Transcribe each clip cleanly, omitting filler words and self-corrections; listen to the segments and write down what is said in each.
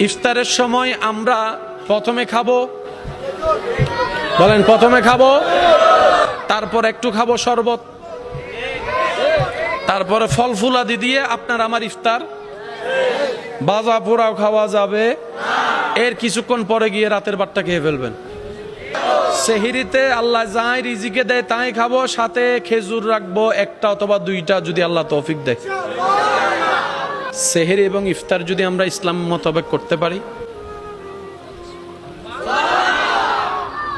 ইফতারের সময় আমরা প্রথমে খাবো, বলেন প্রথমে খাবো, তারপর একটু খাবো শরবত, তারপরে ফল ফুলাদি দিয়ে আপনার আমার ইফতার। ভাজা পোড়াও খাওয়া যাবে, এর কিছুক্ষণ পরে গিয়ে রাতের ভাতটা খেয়ে ফেলবেন। সেহরিতে আল্লাহ যাই রিজিকে দেয় তাই খাবো, সাথে খেজুর রাখবো একটা অথবা দুইটা যদি আল্লাহ তৌফিক দেয়। সেহরি এবং ইফতার যদি আমরা ইসলাম মোতাবেক করতে পারি,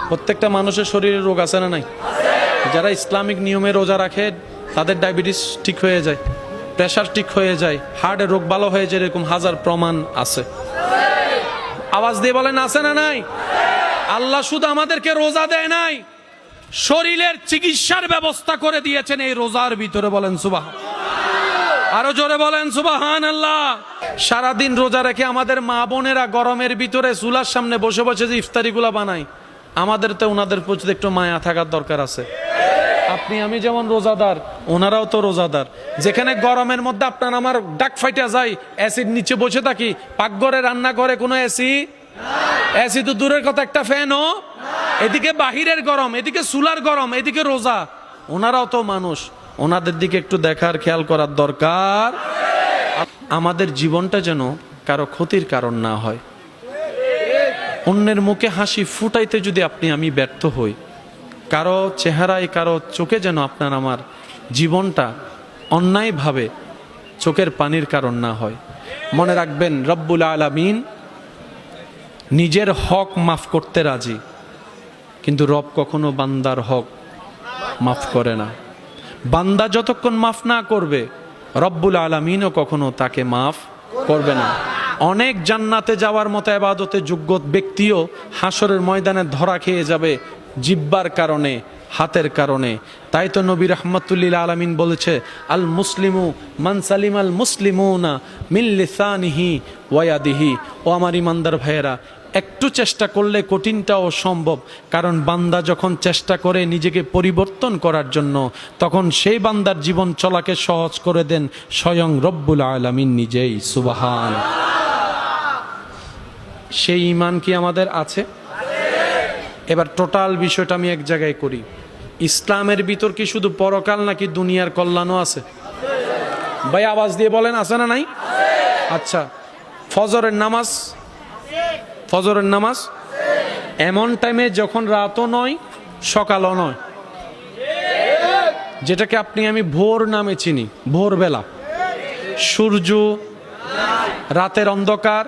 প্রত্যেকটা মানুষের শরীরে রোগ আছে না নাই? যারা ইসলামিক নিয়মে রোজা রাখে তাদের ডায়াবেটিস ঠিক হয়ে যায়, প্রেশার ঠিক হয়ে যায়, হার্টের রোগ ভালো হয়ে যায়, এরকম হাজার প্রমাণ আছে। আওয়াজ দিয়ে বলেন আছে না নাই? আল্লাহ শুধু আমাদেরকে রোজা দেয় নাই, শরীরের চিকিৎসার ব্যবস্থা করে দিয়েছেন এই রোজার ভিতরে। বলেন সুবহান, আরো জোরে বলেন সুবহানাল্লাহ। সারাদিন রোজা রেখে আমাদের মা বোনেরা গরমের ভিতরে চুলার সামনে বসে বসে যে ইফতারিগুলা বানায়, আমাদের তো ওনাদের প্রতি একটু মায়া থাকার দরকার আছে। আপনি আমি যেমন রোজাদার, ওনারাও তো রোজাদার। যেখানে গরমের মধ্যে আপনার আমার ডাক ফাইটা যায়, অ্যাসিড নিচে বসে থাকি, পাকঘরে রান্না করে কোনো এসি তো দূরের কথা, একটা ফ্যানও, এদিকে বাহিরের গরম, এদিকে চুলার গরম, এদিকে রোজা। ওনারাও তো মানুষ, ওনাদের দিকে একটু দেখার খেয়াল করার দরকার। আমাদের জীবনটা যেন কারো ক্ষতির কারণ না হয়। অন্যের মুখে হাসি ফুটাইতে যদি আপনি আমি ব্যর্থ হই, কারো চেহারায় কারো চোখে যেন আপনার আমার জীবনটা অন্যায়ভাবে চোখের পানির কারণ না হয়। মনে রাখবেন, রব্বুল আলামিন নিজের হক মাফ করতে রাজি, কিন্তু রব কখনো বান্দার হক মাফ করে না। বান্দা যতক্ষণ মাফ না করবে, রব্বুল আলামিনও কখনো তাকে মাফ করবে না। অনেক জান্নাতে যাওয়ার মতো ইবাদতে যোগ্য ব্যক্তিও হাসরের ময়দানে ধরা খেয়ে যাবে জিব্বার কারণে, হাতের কারণে। তাই তো নবী রাহমাতুল্লিল আলামিন বলেছে, আল মুসলিমু মান সালিম আল মুসলিমুনা মিন লিসানিহি ওয়া ইয়াদিহি। ও আমার ইমানদার ভাইয়েরা, একটু চেষ্টা করলে কঠিনটাও সম্ভব। কারণ বান্দা যখন চেষ্টা করে নিজেকে পরিবর্তন করার জন্য, তখন সেই বান্দার জীবন চলাকে সহজ করে দেন স্বয়ং রব্বুল আলামিন নিজেই। সুবহান। সেই ঈমান কি আমাদের আছে? এবার টোটাল বিষয়টা আমি এক জায়গায় করি। ইসলামের ভিতর কি শুধু পরকাল নাকি দুনিয়ার কল্যাণও আছে? ভাই আওয়াজ দিয়ে বলেন, আছে না নাই? আচ্ছা, ফজরের নামাজ, ফজরের নামাজ এমন টাইমে যখন রাতও নয় সকালও নয়, যেটাকে আপনি আমি ভোর নামে চিনি। ভোরবেলা সূর্য, রাতের অন্ধকার,